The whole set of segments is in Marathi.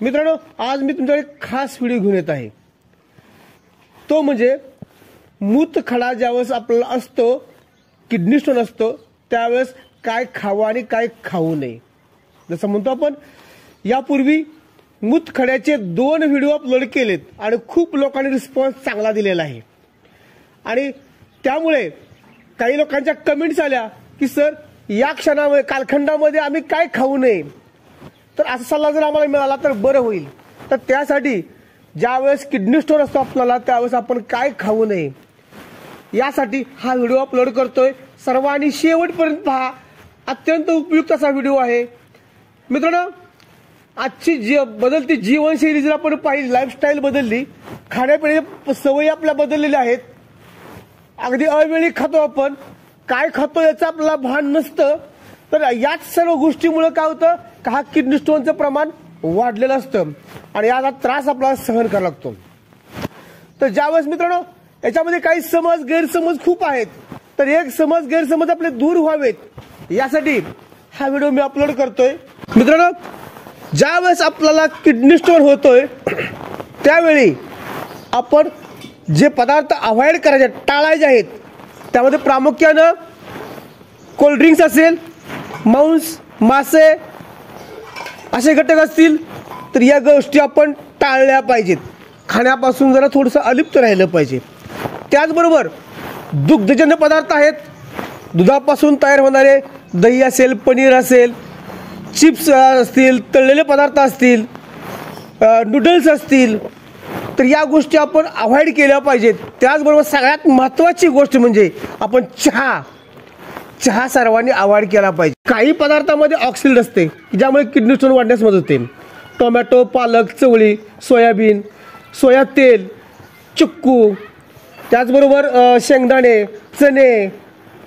मित्रांनो, आज मी तुमच्याकडे खास व्हिडिओ घेऊन येत आहे। तो म्हणजे मूतखडा ज्यावेळेस आपल्याला असतो, किडनी स्टोन असतो, त्यावेळेस काय खावं आणि काय खाऊ नये। जसं म्हणतो आपण, यापूर्वी मूतखड्याचे 2 व्हिडिओ अपलोड केलेत आणि खूप लोकांनी रिस्पॉन्स चांगला दिलेला आहे। आणि त्यामुळे काही लोकांच्या कमेंट्स आल्या की सर, या क्षणामध्ये कालखंडामध्ये आम्ही काय खाऊ नये, तर असा सल्ला जर आम्हाला मिळाला तर बरं होईल। तर त्यासाठी ज्यावेळेस किडनी स्टोन असतो आपल्याला, त्यावेळेस आपण काय खाऊ नये यासाठी हा व्हिडिओ अपलोड करतोय। सर्वांनी शेवटपर्यंत पहा, अत्यंत उपयुक्त असा व्हिडिओ आहे। मित्रांनो, आजची बदलती जीवनशैली जर आपण पाहिली, लाईफस्टाईल बदलली, खाण्यापिण्याच्या सवयी आपल्या बदललेल्या आहेत। अगदी अवेळी खातो आपण, काय खातो याचं आपल्याला भान नसतं। तर याच सर्व गोष्टीमुळे काय होतं का हा किडनी स्टोनचं प्रमाण वाढलेलं असतं आणि याचा त्रास आपल्याला सहन करावा लागतो। तर ज्यावेळेस मित्रांनो याच्यामध्ये काही समज गैरसमज खूप आहेत, तर एक समज गैरसमज आपले दूर व्हावेत यासाठी हा व्हिडिओ मी अपलोड करतोय। मित्रांनो, ज्यावेळेस आपल्याला किडनी स्टोन होतोय त्यावेळी आपण जे पदार्थ अवॉइड करायचे, टाळायचे आहेत, त्यामध्ये प्रामुख्यानं कोल्ड्रिंक्स असेल, मांस, मासे असे घटक असतील, तर या गोष्टी आपण टाळल्या पाहिजेत। खाण्यापासून जरा थोडंसं अलिप्त राहिलं पाहिजे। त्याचबरोबर दुग्धजन्य पदार्थ आहेत, दुधापासून तयार होणारे दही असेल, पनीर असेल, चिप्स असतील, तळलेले पदार्थ असतील, नूडल्स असतील, तर या गोष्टी आपण अवॉइड केल्या पाहिजेत। त्याचबरोबर सगळ्यात महत्त्वाची गोष्ट म्हणजे आपण चहा सर्वांनी अवॉइड केला पाहिजे। काही पदार्थामध्ये ऑक्सिड असते ज्यामुळे किडनी स्टोन वाढण्यास मदत होते। टोमॅटो, पालक, चवळी, सोयाबीन, सोया तेल, चिक्कू, त्याचबरोबर शेंगदाणे, चणे,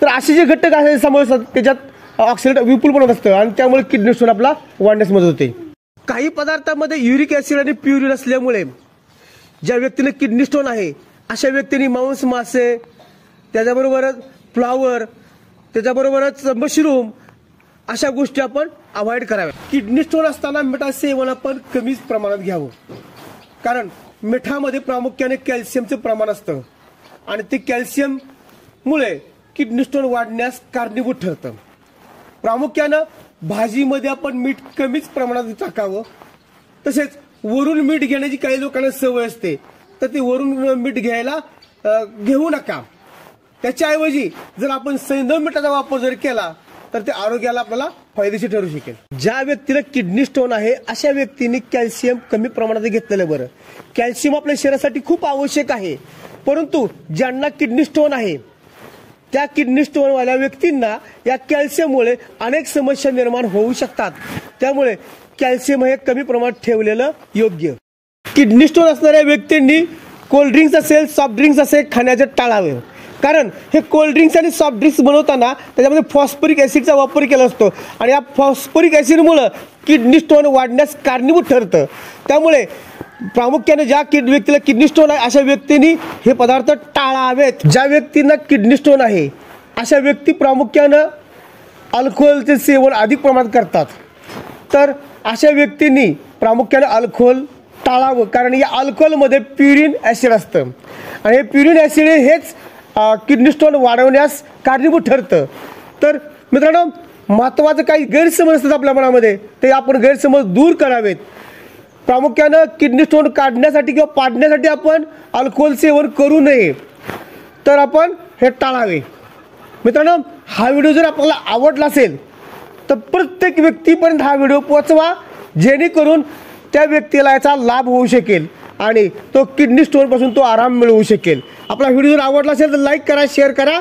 तर असे जे घटक आहे समावेश त्याच्यात ऑक्सिड विपुल प्रमाणात असतं आणि त्यामुळे किडनी स्टोन आपला वाढण्यास मदत होते। काही पदार्थामध्ये युरिक ॲसिड आणि प्युरिन असल्यामुळे ज्या व्यक्तीने किडनी स्टोन आहे अशा व्यक्तींनी मांस, मासे, त्याच्याबरोबरच फ्लावर, त्याच्याबरोबरच मशरूम अशा गोष्टी आपण अवॉइड कराव्या। किडनी स्टोन असताना मिठाचं सेवन आपण कमीच प्रमाणात घ्यावं, कारण मिठामध्ये प्रामुख्याने कॅल्शियमचं प्रमाण असतं आणि ते कॅल्शियममुळे किडनी स्टोन वाढण्यास कारणीभूत ठरतं। प्रामुख्यानं भाजीमध्ये आपण मीठ कमीच प्रमाणात टाकावं। तसेच वरून मीठ घेण्याची काही लोकांना सवय असते, तर ते वरून मीठ घ्यायला घेऊ नका। त्याच्याऐवजी जर आपण सैंधव मिठाचा वापर जर केला तर ते आरोग्याला आपल्याला फायदेशीर ठरू शकेल। ज्या व्यक्तीला किडनी स्टोन आहे अशा व्यक्तींनी कॅल्शियम कमी प्रमाणात घेतलेलं बरं। कॅल्शियम आपल्या शरीरासाठी खूप आवश्यक आहे, परंतु ज्यांना किडनी स्टोन आहे त्या किडनी स्टोन वाल्या व्यक्तींना या कॅल्शियममुळे अनेक समस्या निर्माण होऊ शकतात। त्यामुळे कॅल्शियम हे कमी प्रमाणात ठेवलेलं योग्य। किडनी स्टोन असणाऱ्या व्यक्तींनी कोल्ड्रिंक्स असेल, सॉफ्ट ड्रिंक्स असेल खाण्याचे टाळावे, कारण हे कोल्ड्रिंक्स आणि सॉफ्ट ड्रिंक्स बनवताना त्याच्यामध्ये फॉस्फरिक ॲसिडचा वापर केला असतो आणि या फॉस्फरिक ॲसिडमुळे किडनी स्टोन वाढण्यास कारणीभूत ठरतं। त्यामुळे प्रामुख्याने ज्या व्यक्तीला किडनी स्टोन आहे अशा व्यक्तींनी हे पदार्थ टाळावेत। ज्या व्यक्तींना किडनी स्टोन आहे अशा व्यक्ती प्रामुख्यानं अल्कोहोलचे सेवन अधिक प्रमाणात करतात, तर अशा व्यक्तींनी प्रामुख्याने अल्कोहोल टाळावं, कारण या अल्कोहोलमध्ये प्युरिन ॲसिड असतं आणि हे प्युरिन ॲसिड हेच किडनी स्टोन वाढवण्यास कारणीभूत ठरतं। तर मित्रांनो, महत्त्वाचं काही गैरसमज असतात आपल्या मनामध्ये, ते आपण गैरसमज दूर करावेत। प्रामुख्यानं किडनी स्टोन काढण्यासाठी किंवा पाडण्यासाठी आपण अल्कोहोल सेवन करू नये, तर आपण हे टाळावे। मित्रांनो, हा व्हिडिओ जर आपल्याला आवडला असेल तर प्रत्येक व्यक्तीपर्यंत हा व्हिडिओ पोहोचवा, जेणेकरून त्या व्यक्तीला याचा लाभ होऊ शकेल आणि तो किडनी स्टोन पासून तो आराम मिळवू शकेल। आपला व्हिडिओ जर आवडला असेल तर लाईक करा, शेअर करा।